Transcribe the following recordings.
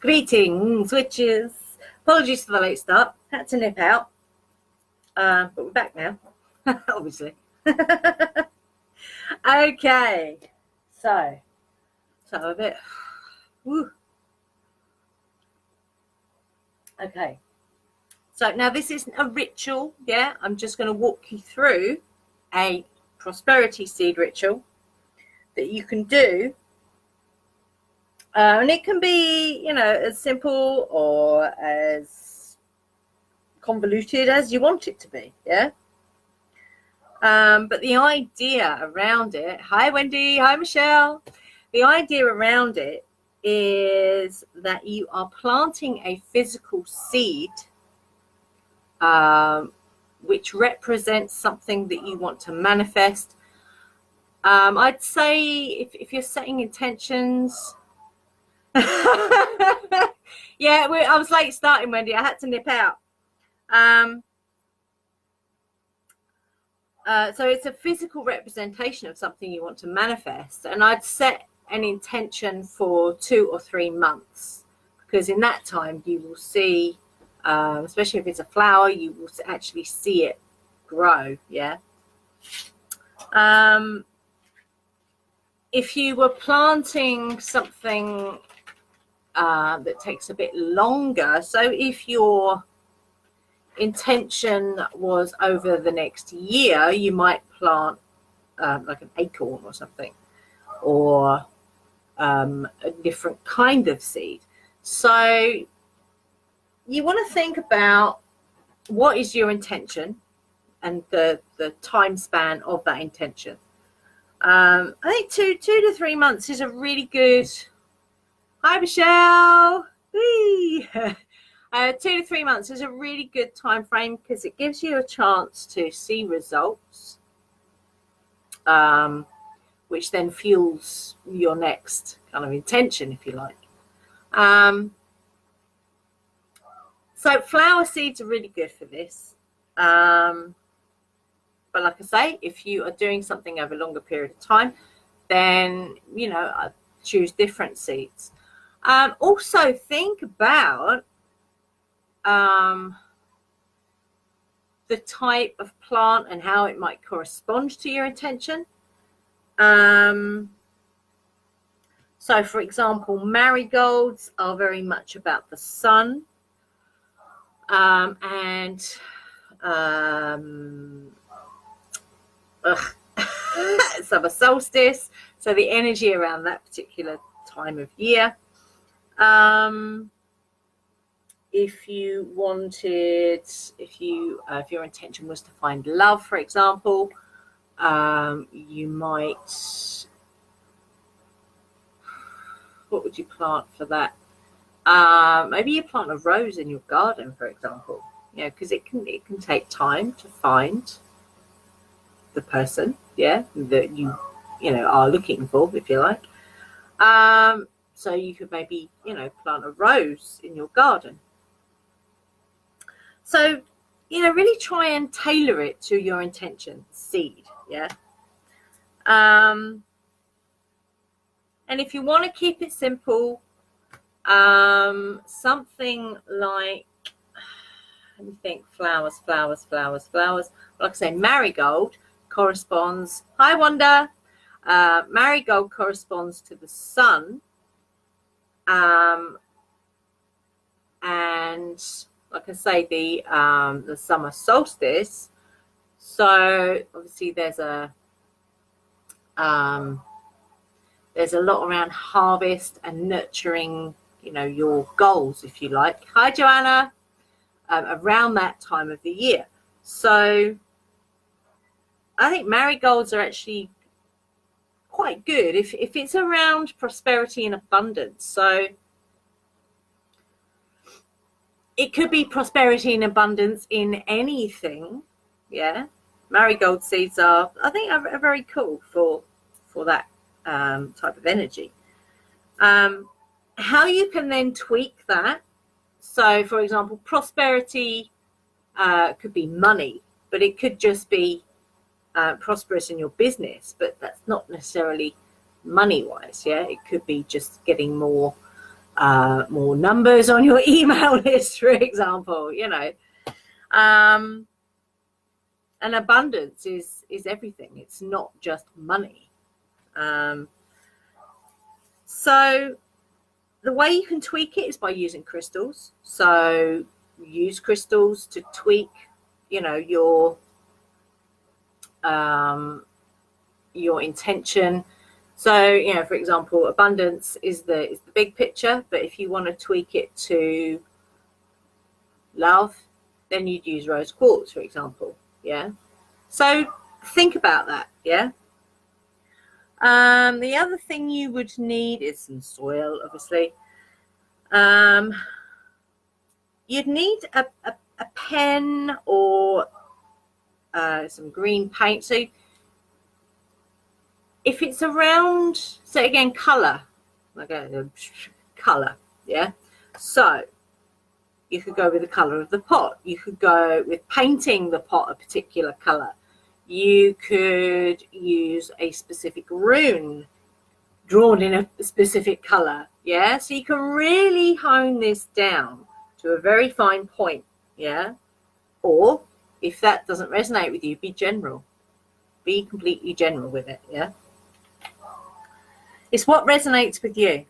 Greetings, witches. Apologies for the late start. Had to nip out. But we're back now, obviously. Okay. So a bit. Woo. Okay. So now this isn't a ritual, yeah? I'm just going to walk you through a prosperity seed ritual that you can do. And it can be, as simple or as convoluted as you want it to be, yeah? But the idea around it, hi Wendy, hi Michelle. The idea around it is that you are planting a physical seed which represents something that you want to manifest. I'd say if you're setting intentions, yeah, I was late starting, Wendy. I had to nip out. So it's a physical representation of something you want to manifest, and I'd set an intention for 2 or 3 months, because in that time you will see, especially if it's a flower, you will actually see it grow. Yeah. If you were planting something that takes a bit longer, so if your intention was over the next year, you might plant like an acorn or something, or a different kind of seed. So you want to think about what is your intention and the time span of that intention. I think 2 to 3 months is a really good. Hi Michelle. 2 to 3 months is a really good time frame, because it gives you a chance to see results, which then fuels your next kind of intention, if you like. So flower seeds are really good for this. But like I say, if you are doing something over a longer period of time, then, choose different seeds. Also think about the type of plant and how it might correspond to your intention. So for example, marigolds are very much about the sun, and summer solstice, so the energy around that particular time of year. If you wanted, if your intention was to find love, for example, you might, what would you plant for that? Maybe you plant a rose in your garden, for example, because it can take time to find the person, that you are looking for, if you like. So you could maybe, plant a rose in your garden. So, really try and tailor it to your intention seed, yeah? And if you want to keep it simple, something like, let me think, flowers. Like I say, marigold corresponds, hi Wanda, marigold corresponds to the sun, and like I say, the summer solstice. So obviously there's a lot around harvest and nurturing, your goals, if you like. Hi Joanna. Around that time of the year. So I think marigolds are actually quite good if it's around prosperity and abundance. So it could be prosperity and abundance in anything. Yeah. Marigold seeds are very cool for that type of energy. How you can then tweak that. So, for example, prosperity could be money, but it could just be prosperous in your business, but that's not necessarily money-wise, yeah? It could be just getting more more numbers on your email list, for example, you know. And abundance is everything. It's not just money. So the way you can tweak it is by using crystals. So use crystals to tweak, you know, your intention. So, you know, for example, abundance is the big picture, but if you want to tweak it to love, then you'd use rose quartz, for example. Yeah. So think about that. Yeah. The other thing you would need is some soil, obviously. You'd need a pen or some green paint. So if it's around, so again, color, color, yeah. So you could go with the color of the pot. You could go with painting the pot a particular color. You could use a specific rune drawn in a specific color, yeah. So you can really hone this down to a very fine point, yeah. Or if that doesn't resonate with you, be general. Be completely general with it, yeah. It's what resonates with you.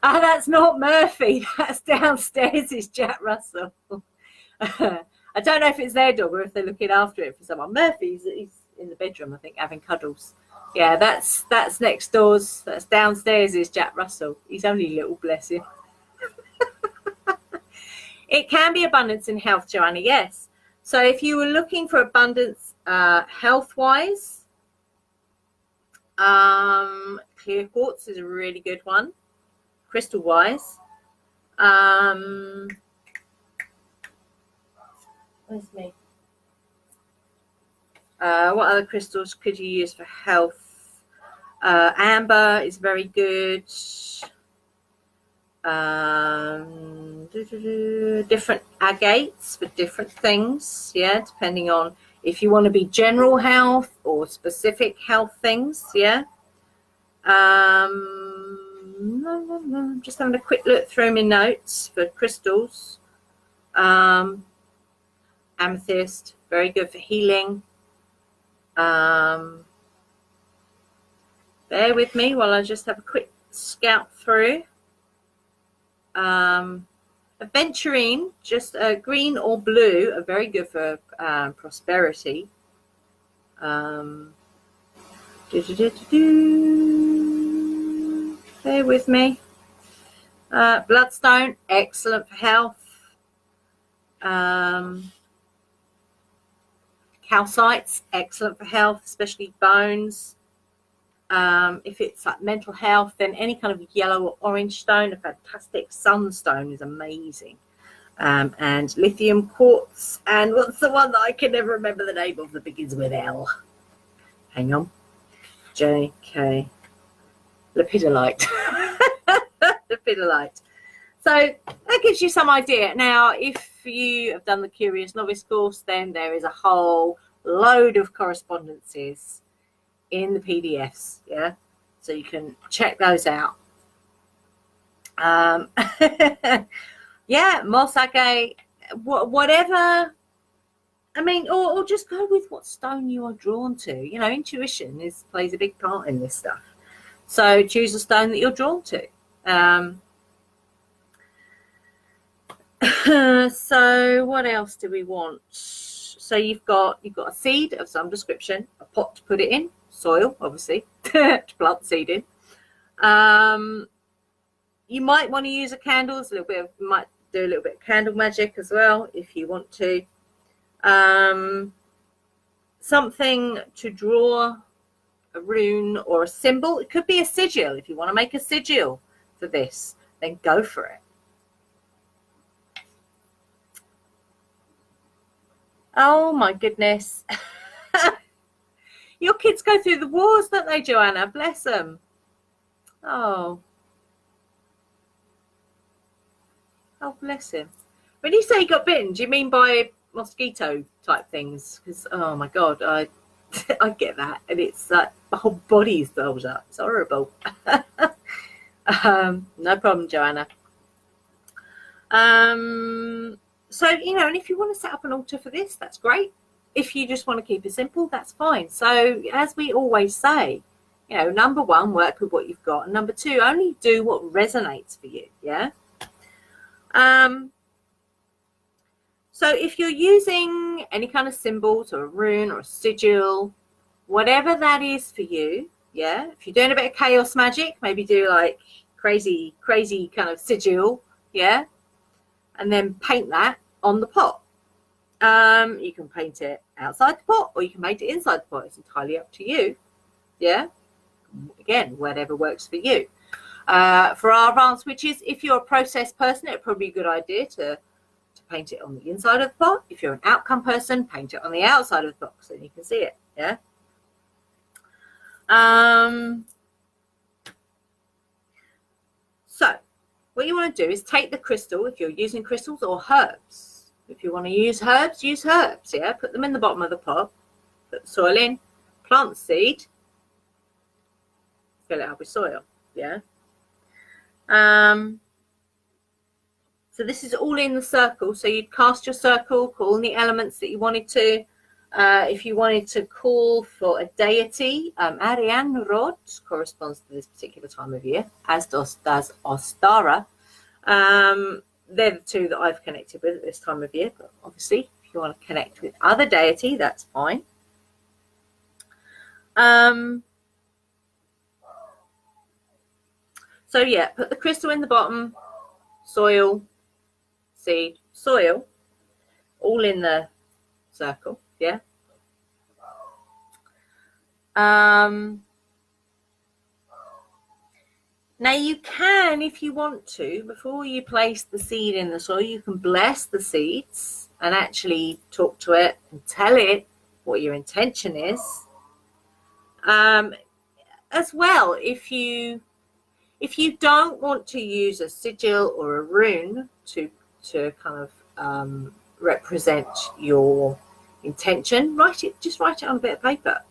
Ah, that's not Murphy. That's downstairs is Jack Russell. I don't know if it's their dog or if they're looking after it for someone. Murphy's he's in the bedroom, I think, having cuddles. Yeah, that's next doors. That's downstairs is Jack Russell. He's only little, bless him. It can be abundance in health, Joanna, yes. So if you were looking for abundance health-wise, clear quartz is a really good one. Crystal-wise. Where's me? What other crystals could you use for health? Amber is very good. Different agates for different things, yeah, depending on if you want to be general health or specific health things, yeah. I'm just having a quick look through my notes for crystals. Amethyst, very good for healing. Bear with me while I just have a quick scout through. Aventurine, just green or blue, are very good for prosperity. Bear with me. Bloodstone, excellent for health. Calcites, excellent for health, especially bones. If it's like mental health, then any kind of yellow or orange stone, a fantastic sunstone is amazing. And lithium quartz, and what's the one that I can never remember the name of that begins with L? Hang on. JK. Lepidolite. Lepidolite. So that gives you some idea. Now, if you have done the Curious Novice course, then there is a whole load of correspondences in the PDFs, yeah, so you can check those out. Yeah, moss agate, whatever. I mean, or just go with what stone you are drawn to. You know, intuition plays a big part in this stuff. So choose a stone that you're drawn to. So what else do we want? So you've got a seed of some description, a pot to put it in, soil, obviously, to plant the seed in. You might want to use a candle. Might do a little bit of candle magic as well if you want to. Something to draw a rune or a symbol. It could be a sigil. If you want to make a sigil for this, then go for it. Oh my goodness. Your kids go through the wars, don't they, Joanna? Bless them. Oh, bless him. When you say he got bitten, do you mean by mosquito type things? Because, oh my God, I get that. And it's like my whole body swells up. It's horrible. No problem, Joanna. So, you know, and if you want to set up an altar for this, that's great. If you just want to keep it simple, that's fine. So as we always say, you know, number one, work with what you've got. And number two, only do what resonates for you. Yeah. So if you're using any kind of symbols or a rune or a sigil, whatever that is for you, yeah. If you're doing a bit of chaos magic, maybe do like crazy kind of sigil, yeah. And then paint that on the pot. You can paint it outside the pot or you can paint it inside the pot. It's entirely up to you. Yeah. Again, whatever works for you. For our advanced witches, if you're a process person, it'd probably be a good idea to paint it on the inside of the pot. If you're an outcome person, paint it on the outside of the pot so you can see it. Yeah. So what you want to do is take the crystal, if you're using crystals, or herbs. If you want to use herbs, yeah. Put them in the bottom of the pot, put the soil in, plant the seed, fill it up with soil, yeah. So this is all in the circle. So you'd cast your circle, call on the elements that you wanted to. If you wanted to call for a deity, Arian Rod corresponds to this particular time of year, as does Ostara. They're the two that I've connected with at this time of year. But obviously, if you want to connect with other deity, that's fine. So yeah, put the crystal in the bottom, soil, seed, soil, all in the circle, yeah. Now you can, if you want to, before you place the seed in the soil, you can bless the seeds and actually talk to it and tell it what your intention is. As well, if you don't want to use a sigil or a rune to kind of represent your intention, just write it on a bit of paper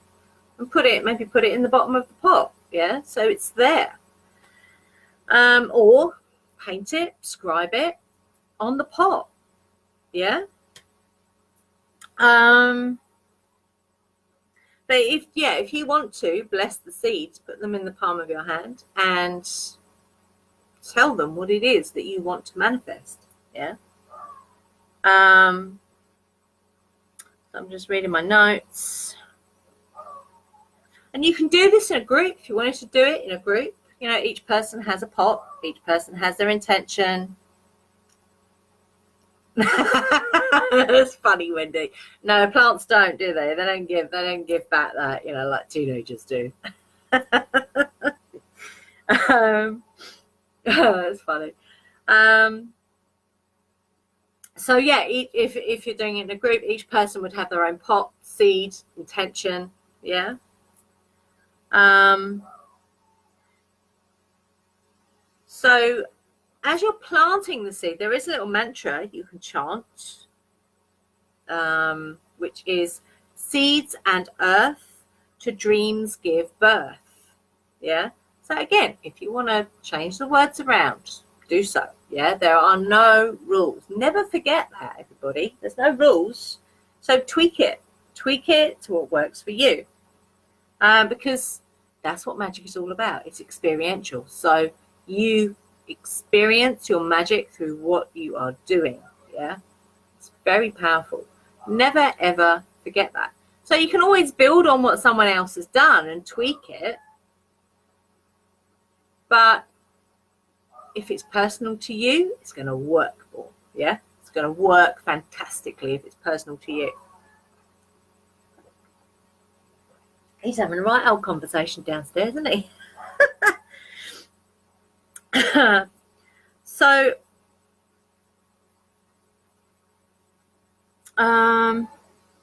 and maybe put it in the bottom of the pot, yeah, so it's there. Or paint it, scribe it on the pot, yeah. But if you want to bless the seeds, put them in the palm of your hand and tell them what it is that you want to manifest. Yeah. So I'm just reading my notes. And you can do this in a group if you wanted to do it in a group. You know, each person has a pot, each person has their intention. That's funny, Wendy. No, plants don't, do they? They don't give back that, you know, like teenagers do. That's funny. So yeah, if you're doing it in a group, each person would have their own pot, seed, intention, yeah. So as you're planting the seed, there is a little mantra you can chant, which is seeds and earth to dreams give birth. Yeah. So again, if you want to change the words around, do so. Yeah. There are no rules. Never forget that, everybody. There's no rules. So tweak it to what works for you. Because that's what magic is all about. It's experiential. So you experience your magic through what you are doing. Yeah, it's very powerful. Never ever forget that. So you can always build on what someone else has done and tweak it, but if it's personal to you, it's going to work more. Yeah, it's going to work fantastically if it's personal to you. He's having a right old conversation downstairs, isn't he? So,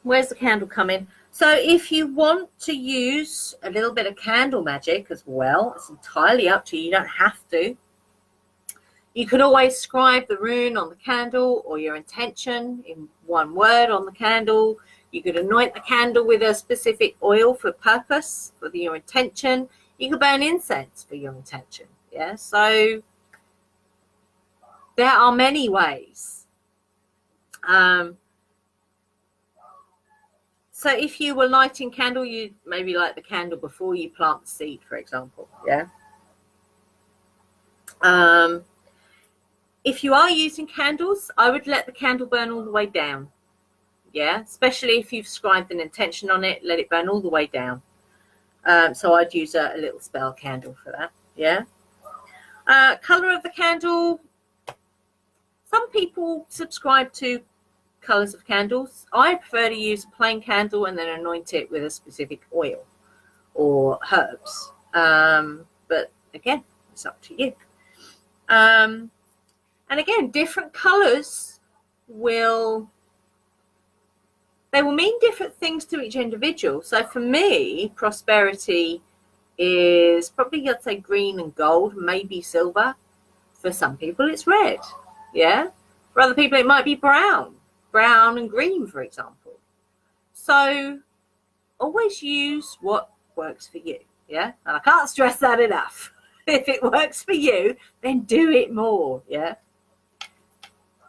where's the candle coming? So if you want to use a little bit of candle magic as well, it's entirely up to you. You don't have to. You can always scribe the rune on the candle or your intention in one word on the candle. You could anoint the candle with a specific oil for purpose, for your intention. You can burn incense for your intention. Yeah, so there are many ways. So if you were lighting candle, you maybe light the candle before you plant the seed, for example. Yeah. If you are using candles, I would let the candle burn all the way down. Yeah, especially if you've scribed an intention on it, let it burn all the way down. So I'd use a little spell candle for that. Yeah. Color of the candle. Some people subscribe to colors of candles. I prefer to use a plain candle and then anoint it with a specific oil or herbs. But again, it's up to you. And again, different colors will mean different things to each individual. So for me, prosperity is probably, I'd say, green and gold, maybe silver. For some people, it's red. Yeah. For other people, it might be brown and green, for example. So always use what works for you. Yeah. And I can't stress that enough. If it works for you, then do it more. Yeah.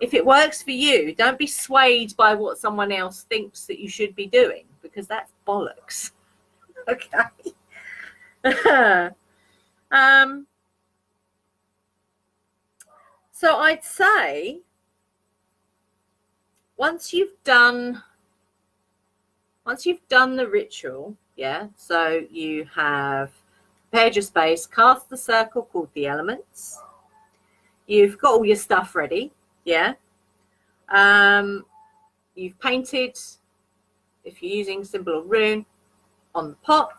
If it works for you, don't be swayed by what someone else thinks that you should be doing, because that's bollocks. Okay. So I'd say once you've done the ritual, yeah, so you have prepared your space, cast the circle called the elements, you've got all your stuff ready, yeah, you've painted, if you're using symbol or rune, on the pot,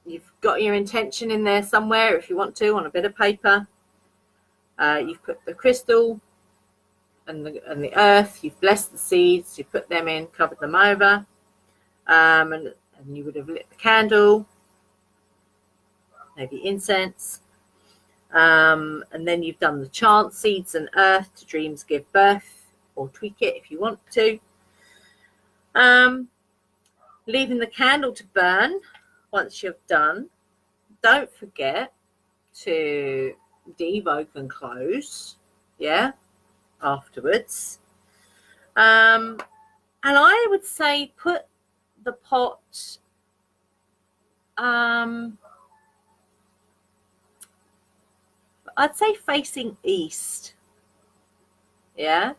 you've got your intention in there somewhere if you want to, on a bit of paper, you've put the crystal and the earth, you've blessed the seeds, you put them in, covered them over, and you would have lit the candle, maybe incense, and then you've done the chant, seeds and earth to dreams give birth, or tweak it if you want to. Leaving the candle to burn. Once you've done, don't forget to devoke and close, yeah, afterwards. And I would say put the pot I'd say facing east, yeah,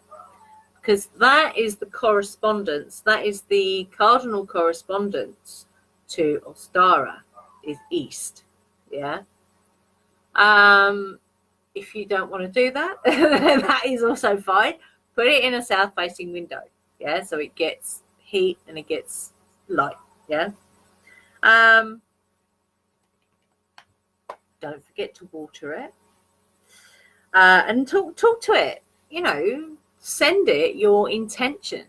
because that is the correspondence, that is the cardinal correspondence to Ostara, is east, yeah. If you don't want to do that, that is also fine. Put it in a south facing window, yeah, so it gets heat and it gets light, yeah. Don't forget to water it, and talk to it, you know, send it your intention,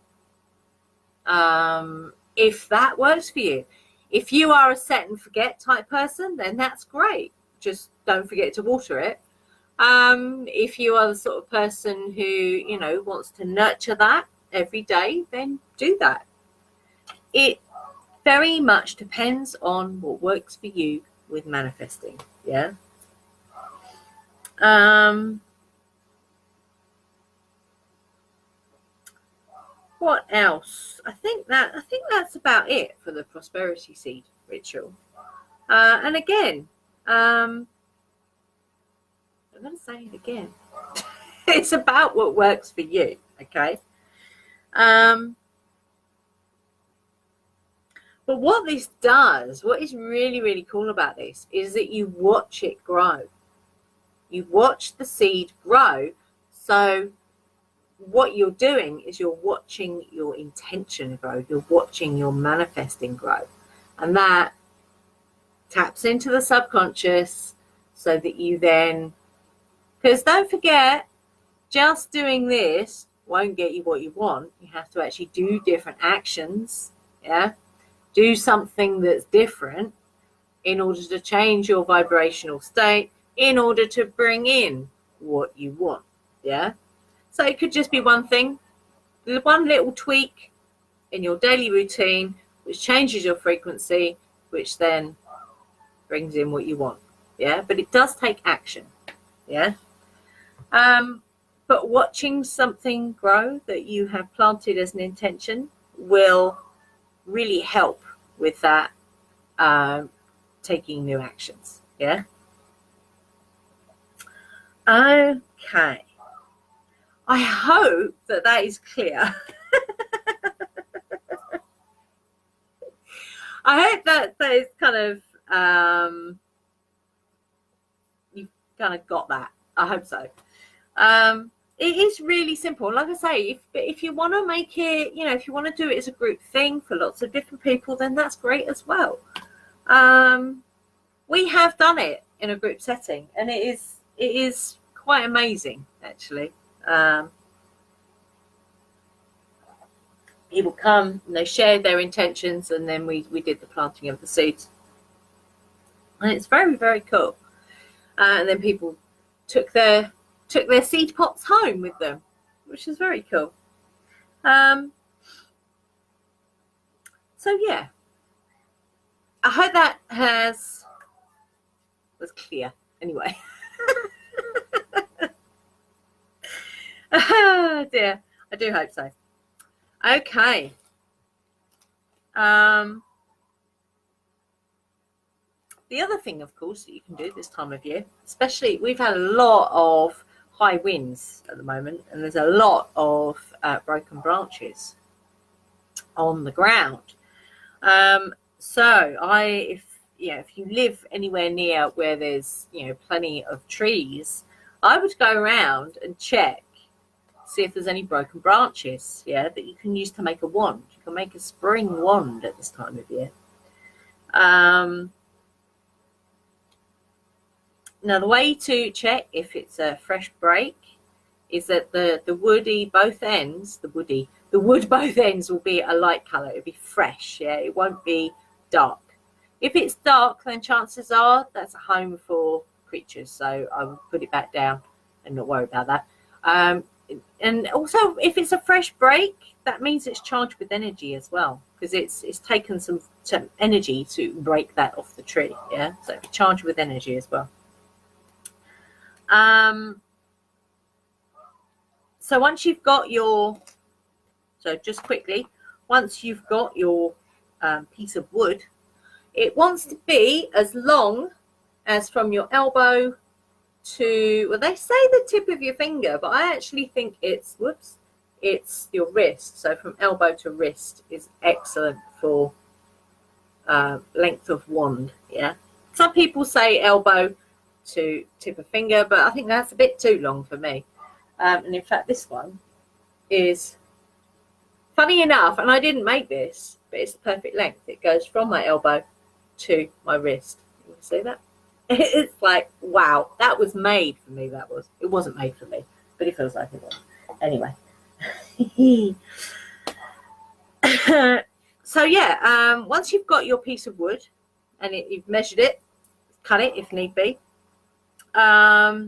if that works for you. If you are a set and forget type person, then that's great, just don't forget to water it. If you are the sort of person who, you know, wants to nurture that every day, then do that. It very much depends on what works for you with manifesting, yeah. What else? I think that's about it for the prosperity seed ritual. And again, I'm going to say it again. It's about what works for you, okay? But what this does, what is really, really cool about this, is that you watch it grow. You watch the seed grow. So what you're doing is you're watching your intention grow. You're watching your manifesting grow. And that taps into the subconscious so that you then, because don't forget, just doing this won't get you what you want. You have to actually do different actions, yeah? Do something that's different in order to change your vibrational state, in order to bring in what you want, yeah? So it could just be one thing, one little tweak in your daily routine, which changes your frequency, which then brings in what you want. Yeah, but it does take action. Yeah. But watching something grow that you have planted as an intention will really help with that, taking new actions. Yeah. Okay. I hope that is clear. I hope that is kind of, you've kind of got that. I hope so. It is really simple. Like I say, if you want to make it, if you want to do it as a group thing for lots of different people, then that's great as well. We have done it in a group setting, and it is quite amazing, actually. People come and they shared their intentions, and then we did the planting of the seeds, and it's very, very cool. And then people took their seed pots home with them, which is very cool. So yeah, I hope that was clear. Anyway. Oh dear, I do hope so. Okay. The other thing, of course, that you can do this time of year, especially, we've had a lot of high winds at the moment, and there's a lot of broken branches on the ground. So if you live anywhere near where there's plenty of trees, I would go around and check, see if there's any broken branches, that you can use to make a wand. You can make a spring wand at this time of year. Now, the way to check if it's a fresh break is that the wood both ends will be a light colour. It'll be fresh, it won't be dark. If it's dark, then chances are that's a home for creatures, so I will put it back down and not worry about that. And also, if it's a fresh break, that means it's charged with energy as well, because it's taken some energy to break that off the tree. So it's charged with energy as well. So once you've got just quickly, once you've got your piece of wood, it wants to be as long as from your elbow to, well, they say the tip of your finger, but I actually think it's your wrist. So from elbow to wrist is excellent for length of wand. Some people say elbow to tip of finger, but I think that's a bit too long for me. And in fact, this one is, funny enough, and I didn't make this, but it's the perfect length. It goes from my elbow to my wrist. You can see that? It's like, wow, that was made for me. It wasn't made for me, but it feels like it was. Anyway. So once you've got your piece of wood and you've measured it, cut it if need be, dry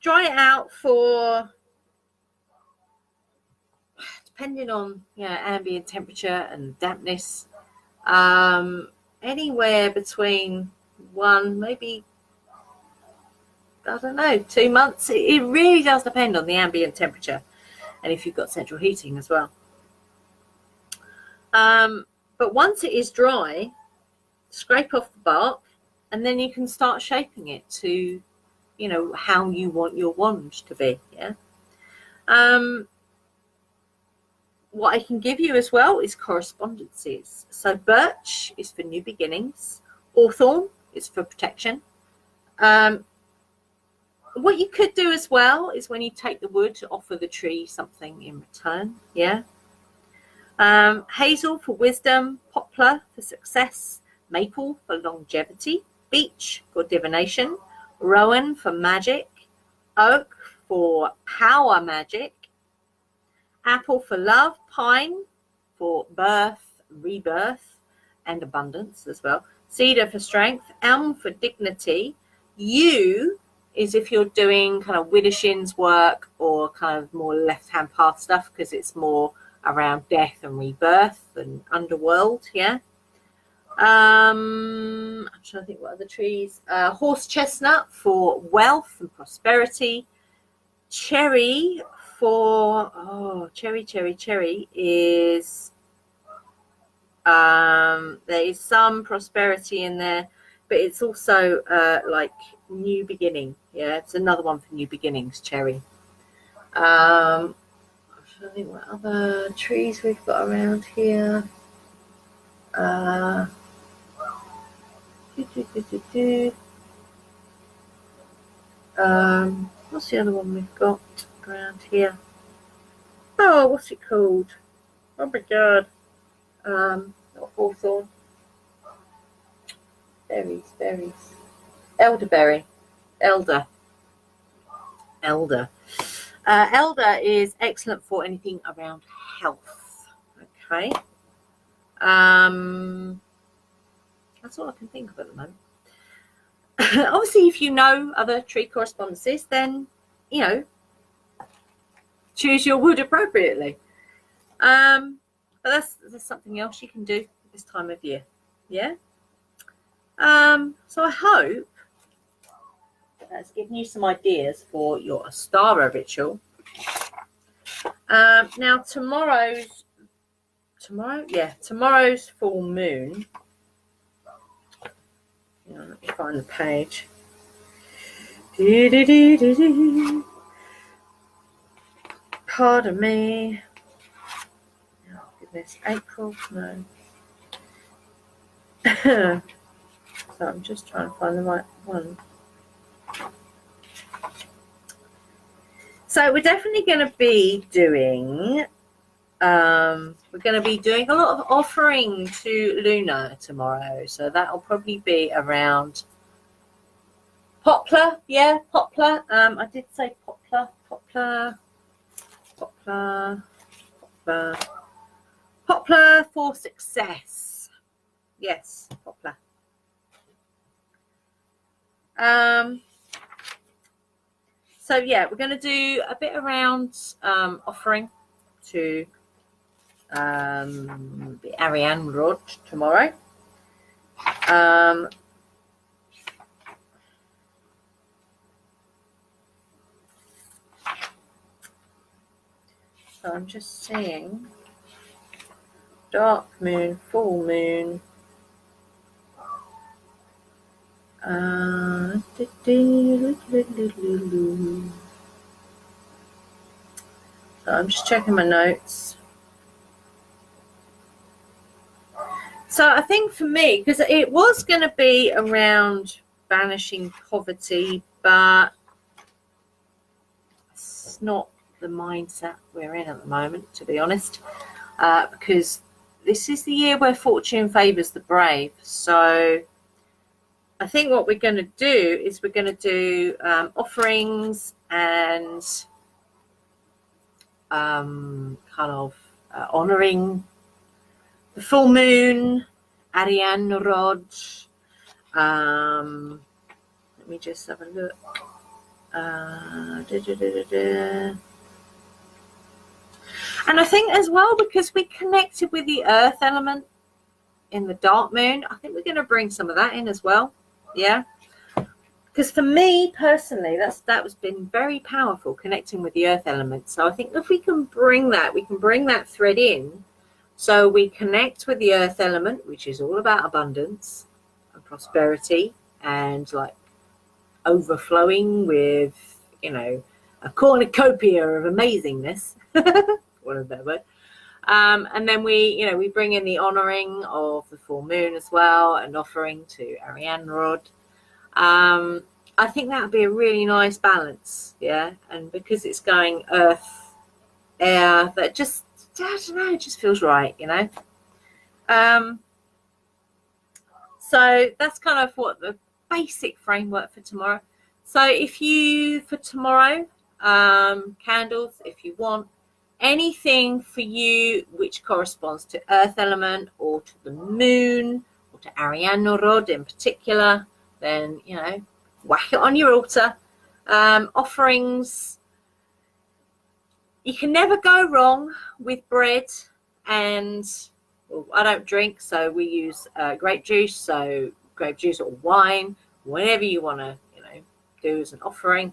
it out for, depending on ambient temperature and dampness, anywhere between 1, maybe, I don't know, 2 months. It really does depend on the ambient temperature and if you've got central heating as well. But once it is dry, scrape off the bark, and then you can start shaping it to how you want your wand to be. What I can give you as well is correspondences. So birch is for new beginnings, hawthorn is for protection. What you could do as well is, when you take the wood, to offer the tree something in return. Hazel for wisdom, poplar for success, maple for longevity, beech for divination, rowan for magic, oak for power magic, apple for love, pine for birth, rebirth, and abundance as well, cedar for strength, elm for dignity, yew is if you're doing kind of widdershins work or kind of more left-hand path stuff, because it's more around death and rebirth and underworld. I'm trying to think what other trees. Horse chestnut for wealth and prosperity. Cherry for cherry is there is some prosperity in there, but it's also like new beginning. Yeah, it's another one for new beginnings. Cherry. I'm trying to think what other trees we've got around here. What's the other one we've got around here? Oh, what's it called? Oh my god. Not hawthorn. Berries. Elderberry. Elder. Elder is excellent for anything around health. Okay. That's all I can think of at the moment. Obviously, if you know other tree correspondences, then, you know, choose your wood appropriately. But that's something else you can do this time of year. Yeah. So I hope that's given you some ideas for your Ostara ritual. Now tomorrow's full moon. Let me find the page. Pardon me. Oh, goodness, April, no. So I'm just trying to find the right one. So we're definitely going to be doing a lot of offering to Luna tomorrow. So that'll probably be around poplar. Yeah, poplar. I did say poplar for success. Yes, poplar. So yeah, we're going to do a bit around offering to the Ariane Rod tomorrow. So I'm just seeing dark moon, full moon. So I'm just checking my notes. So I think for me, because it was going to be around banishing poverty, but it's not the mindset we're in at the moment, to be honest, because this is the year where fortune favors the brave. So I think what we're going to do is we're going to do offerings and kind of honouring the full moon, Ariane Rod. Let me just have a look. And I think as well, because we connected with the earth element in the dark moon, I think we're going to bring some of that in as well. Yeah. Because for me personally, that has been very powerful, connecting with the earth element. So I think if we can bring that thread in. So we connect with the earth element, which is all about abundance and prosperity and like overflowing with, a cornucopia of amazingness. What a better word. And then we bring in the honouring of the full moon as well, and offering to Ariane Rod. I think that would be a really nice balance, yeah. And because it's going earth, air, that just, I don't know, it just feels right, So that's kind of what the basic framework for tomorrow. So for tomorrow, candles, if you want anything for you which corresponds to earth element or to the moon or to Ariane Rod in particular, then, whack it on your altar. Offerings. You can never go wrong with bread and Well, I don't drink, so we use grape juice. So grape juice or wine, whatever you want to, do as an offering.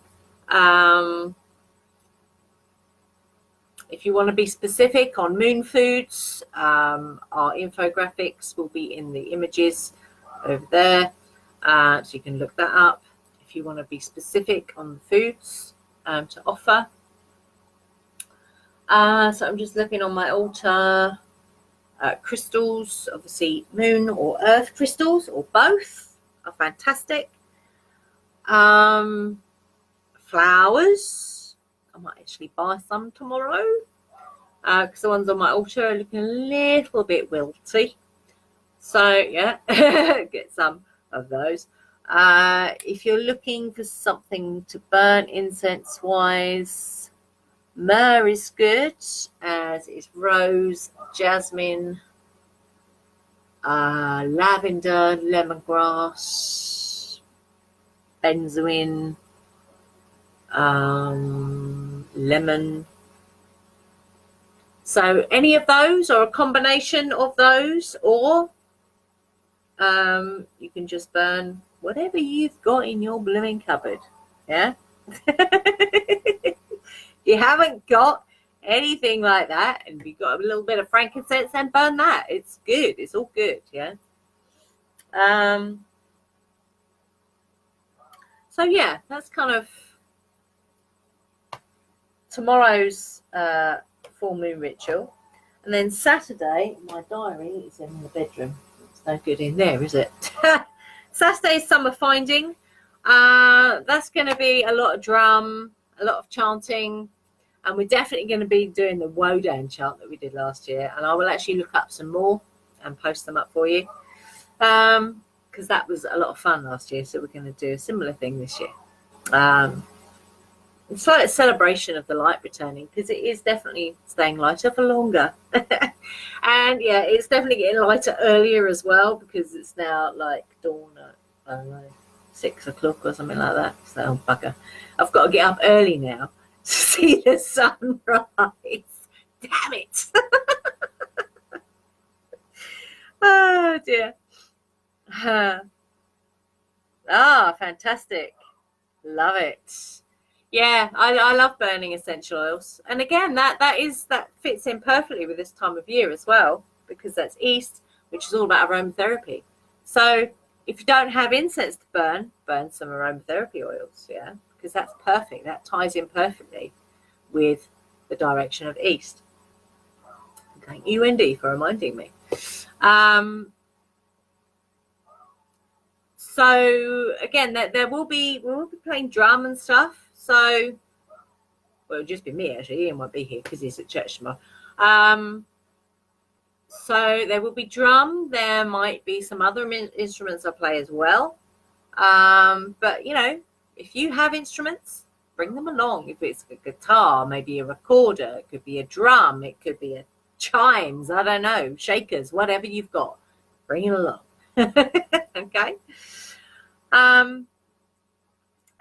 If you want to be specific on moon foods, our infographics will be in the images over there, so you can look that up if you want to be specific on the foods to offer. So I'm just looking on my altar. Crystals, obviously moon or earth crystals or both are fantastic. Flowers, I might actually buy some tomorrow because the ones on my altar are looking a little bit wilty, so yeah, get some of those. If you're looking for something to burn incense wise, myrrh is good, as is rose, jasmine, lavender, lemongrass, benzoin, lemon. So any of those or a combination of those, or you can just burn whatever you've got in your blooming cupboard. Yeah. You haven't got anything like that, and you've got a little bit of frankincense, and burn that. It's good. It's all good. Yeah. So yeah, that's kind of tomorrow's full moon ritual. And then Saturday, my diary is in the bedroom. It's no good in there, is it? Saturday is summer finding. That's going to be a lot of drum, a lot of chanting, and we're definitely going to be doing the Wodan chant that we did last year. And I will actually look up some more and post them up for you, because that was a lot of fun last year. So we're going to do a similar thing this year. It's like a celebration of the light returning, because it is definitely staying lighter for longer. And yeah, it's definitely getting lighter earlier as well, because it's now like dawn at, I don't know, 6 o'clock or something like that. So bugger, I've got to get up early now to see the sunrise. Damn it. Oh dear. Fantastic. Love it. Yeah, I love burning essential oils. And again, that fits in perfectly with this time of year as well, because that's East, which is all about aromatherapy. So if you don't have incense to burn some aromatherapy oils, yeah, because that's perfect. That ties in perfectly with the direction of East. Thank you, Wendy, for reminding me. So again, we'll be playing drum and stuff. So, well, it'll just be me actually. Ian won't be here because he's at church tomorrow. So there will be drum. There might be some other instruments I play as well. But if you have instruments, bring them along. If it's a guitar, maybe a recorder, it could be a drum, it could be a chimes, I don't know, shakers, whatever you've got, bring it along. Okay.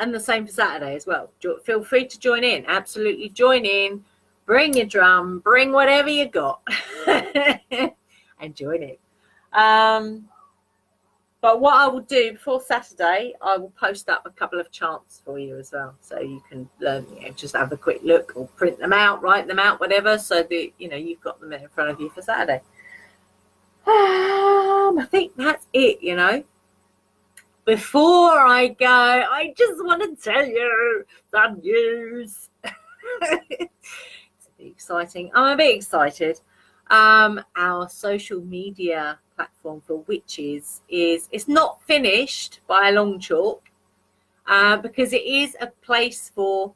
And the same for Saturday as well. Feel free to join in. Absolutely join in. Bring your drum. Bring whatever you got. And join in. But what I will do before Saturday, I will post up a couple of chants for you as well. So you can learn, just have a quick look or print them out, write them out, whatever. So that, you've got them in front of you for Saturday. I think that's it, Before I go, I just want to tell you some news. It's a bit exciting. I'm a bit excited. Our social media platform for witches it's not finished by a long chalk, because it is a place for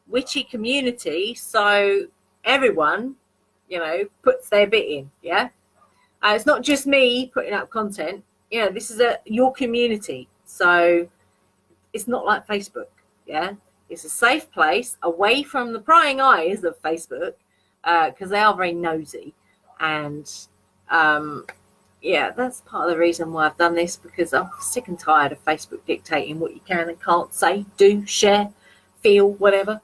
witchy community. So everyone, puts their bit in. Yeah. It's not just me putting up content. This is your community. So it's not like Facebook. Yeah. It's a safe place away from the prying eyes of Facebook, because they are very nosy. And that's part of the reason why I've done this, because I'm sick and tired of Facebook dictating what you can and can't say, do, share, feel, whatever.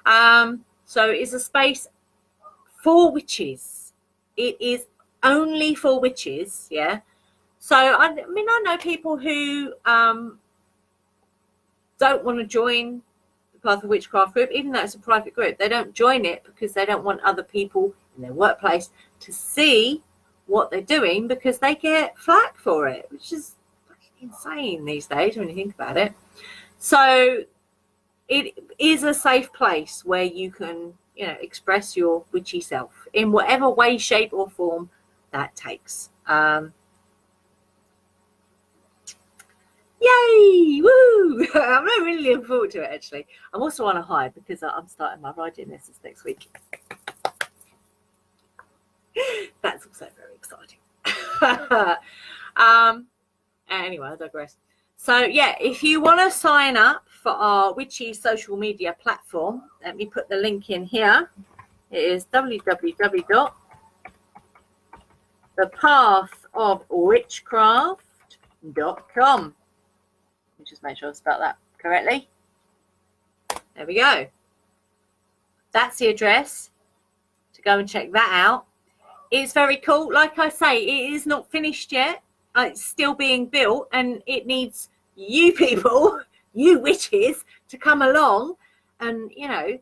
So it's a space for witches. It is only for witches, yeah. So I mean, I know people who don't want to join the Path of Witchcraft group, even though it's a private group. They don't join it because they don't want other people in their workplace to see what they're doing, because they get flack for it, which is insane these days when you think about it. So it is a safe place where you can, you know, express your witchy self in whatever way, shape or form that takes. Yay! Woo! I'm really looking forward to it, actually. I'm also on a high because I'm starting my riding lessons next week. That's also very exciting. Anyway, I digress. So yeah, if you want to sign up for our witchy social media platform, let me put the link in here. It is www.thepathofwitchcraft.com. Let me just make sure I spelled that correctly. There we go. That's the address to go and check that out. It's very cool. Like I say, it is not finished yet. It's still being built, and it needs you people, you witches, to come along and, you know,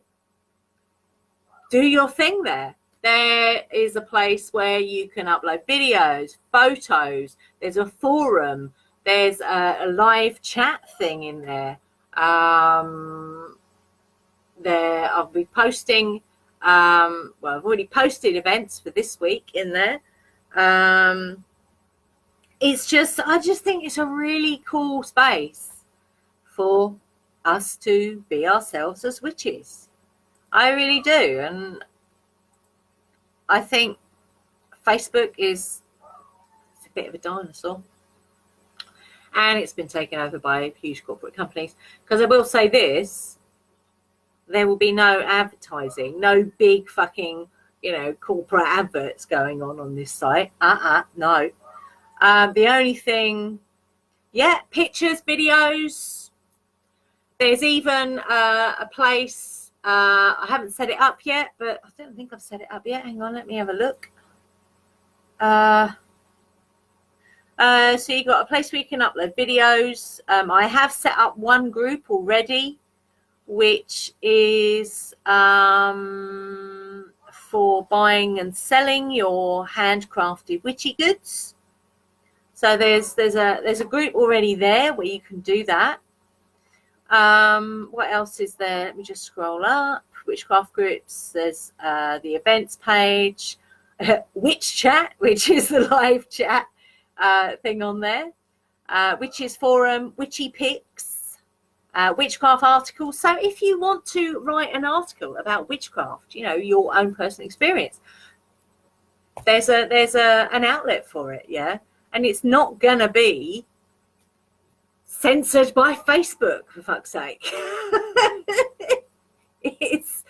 do your thing there. There is a place where you can upload videos, photos. There's a forum. There's a live chat thing in there. I'll be posting. Well, I've already posted events for this week in there. It's just, I just think it's a really cool space for us to be ourselves as witches. I really do. And I think Facebook is a bit of a dinosaur. And it's been taken over by huge corporate companies. Because I will say this, there will be no advertising, no big fucking, you know, corporate adverts going on this site. No. The only thing, yeah, pictures, videos. There's even a place, I haven't set it up yet, but I don't think I've set it up yet. Hang on, let me have a look. So you've got a place where you can upload videos. I have set up one group already, which is for buying and selling your handcrafted witchy goods. So there's a group already there where you can do that. What else is there? Let me just scroll up. Witchcraft groups. There's the events page, Witch Chat, which is the live chat thing on there. Witches Forum, Witchy Pics, witchcraft articles. So if you want to write an article about witchcraft, you know, your own personal experience, there's an outlet for it, yeah. And it's not gonna be censored by Facebook, for fuck's sake. It's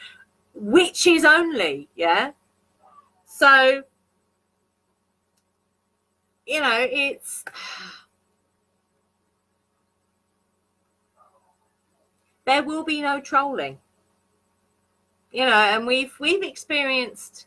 witches only, yeah. So, you know, it's, there will be no trolling, you know, and we've experienced,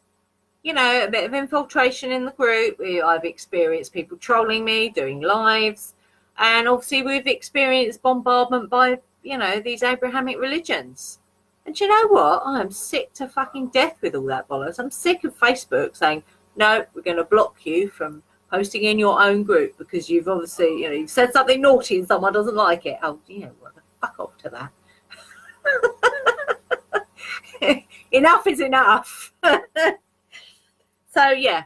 you know, a bit of infiltration in the group. I've experienced people trolling me, doing lives, and obviously we've experienced bombardment by, you know, these Abrahamic religions. And you know what? I am sick to fucking death with all that bollocks. I'm sick of Facebook saying, no, we're going to block you from posting in your own group because you've obviously, you know, you've said something naughty and someone doesn't like it. Oh, you know what? Fuck off to that. Enough is enough. So yeah,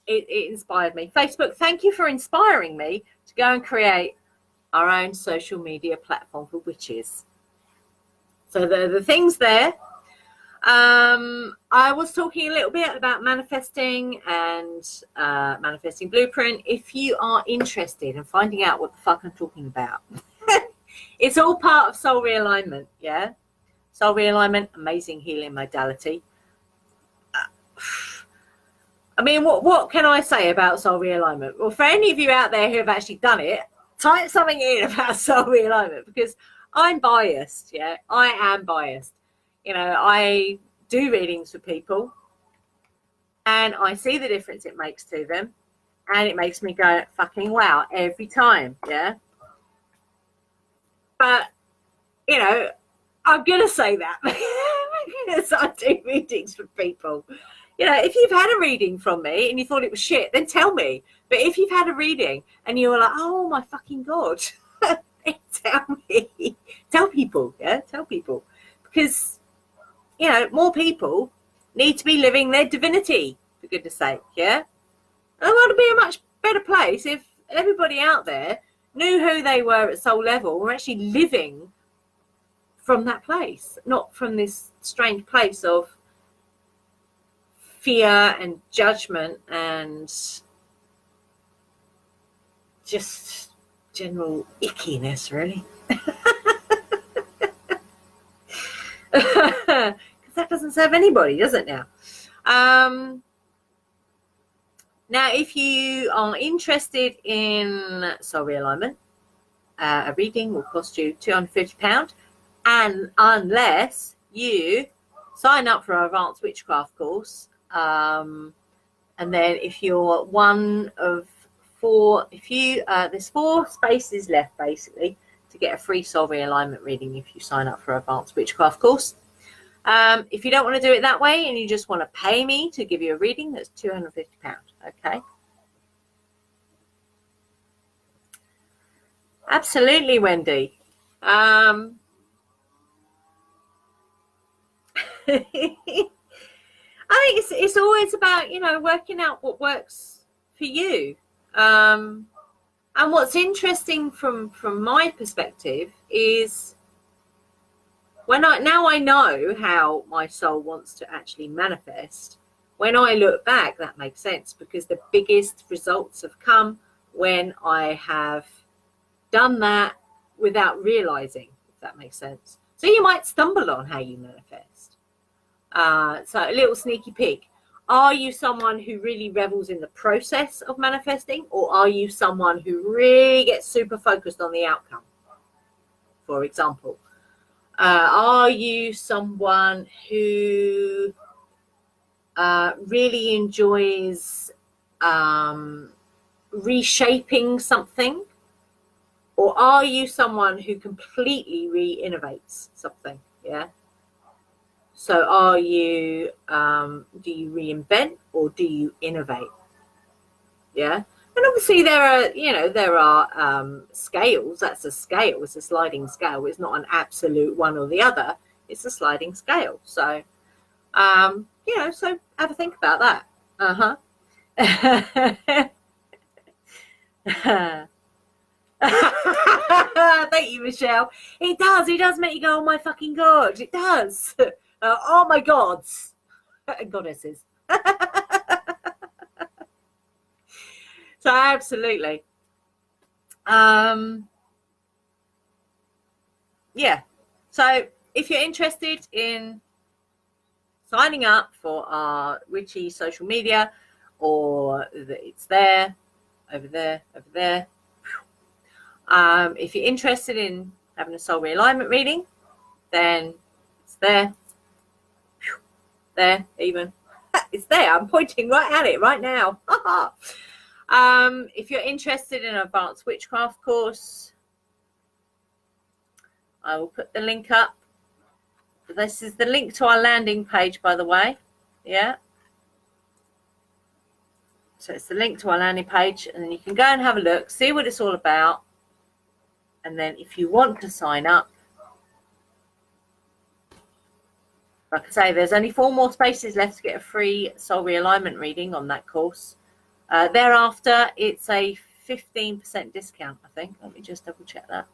it inspired me. Facebook, thank you for inspiring me to go and create our own social media platform for witches. So the things there. I was talking a little bit about manifesting and manifesting blueprint. If you are interested in finding out what the fuck I'm talking about, it's all part of soul realignment. Yeah, soul realignment, amazing healing modality. I mean, what can I say about soul realignment? Well, for any of you out there who have actually done it, type something in about soul realignment, because I'm biased. Yeah, I am biased. You know, I do readings for people. and I see the difference it makes to them, and it makes me go fucking wow every time. Yeah. But you know, I'm gonna say that because I do readings for people. You know, if you've had a reading from me and you thought it was shit, then tell me. But if you've had a reading and you were like, oh my fucking God, tell me. Tell people, yeah? Tell people. Because, you know, more people need to be living their divinity, for goodness sake, yeah? And the world would be a much better place if everybody out there knew who they were at soul level, were actually living from that place, not from this strange place of fear and judgment and just general ickiness, really. Because that doesn't serve anybody, does it now? Now, if you are interested in soul realignment, a reading will cost you £250, and unless you sign up for our advanced witchcraft course, and then if you're one of four, there's 4 spaces left basically to get a free soul realignment reading if you sign up for advanced witchcraft course. If you don't want to do it that way and you just want to pay me to give you a reading, that's £250. Okay. Absolutely, Wendy. I think it's always about, you know, working out what works for you. And what's interesting from my perspective is now I know how my soul wants to actually manifest. When I look back, that makes sense, because the biggest results have come when I have done that without realizing, if that makes sense. So you might stumble on how you manifest. So a little sneaky peek. Are you someone who really revels in the process of manifesting, or are you someone who really gets super focused on the outcome? For example, are you someone who really enjoys reshaping something, or are you someone who completely re-innovates something? Yeah. So are you, do you reinvent or do you innovate? Yeah. And obviously there are scales. That's a scale. It's a sliding scale. It's not an absolute one or the other. It's a sliding scale. So, so have a think about that. Thank you, Michelle. It does make you go, oh my fucking God. It does. Oh my gods and goddesses. So absolutely. Yeah. So if you're interested in signing up for our witchy social media, or it's there, over there. If you're interested in having a soul realignment reading, then it's there. There, even. It's there. I'm pointing right at it right now. If you're interested in an advanced witchcraft course, I will put the link up. This is the link to our landing page, by the way. Yeah. So it's the link to our landing page, and then you can go and have a look, see what it's all about. And then if you want to sign up, like I say, there's only 4 more spaces left to get a free soul realignment reading on that course. Thereafter, it's a 15% discount, I think. Let me just double check that.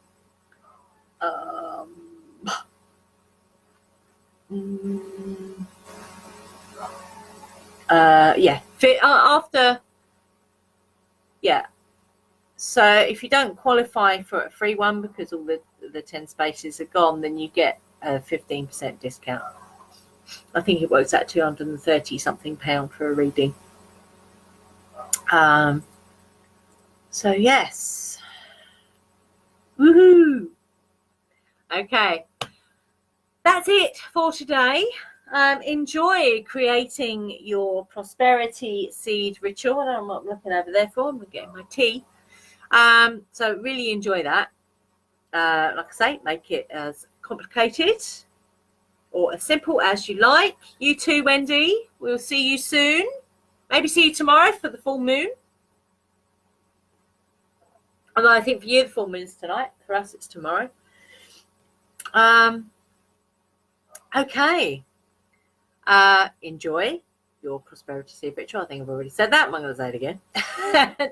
So if you don't qualify for a free one because all the 10 spaces are gone, then you get a 15% discount. I think it works out £230 something for a reading. So yes. Woohoo! Okay. That's it for today. Enjoy creating your prosperity seed ritual. And I'm not looking over there for. I'm getting my tea. So really enjoy that. Like I say, make it as complicated or as simple as you like. You too, Wendy. We'll see you soon. Maybe see you tomorrow for the full moon. Although I think for you the full moon's tonight. For us it's tomorrow. Okay. Enjoy your prosperity seed ritual. I think I've already said that. I'm going to say it again.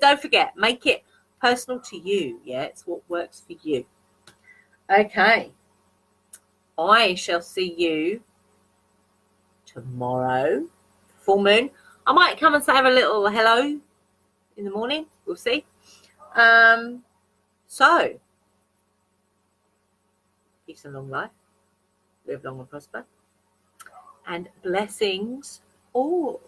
Don't forget, make it personal to you. Yeah, it's what works for you. Okay. I shall see you tomorrow. Full moon. I might come and say a little hello in the morning. We'll see. So, peace and long life. Live long and prosper. And blessings all.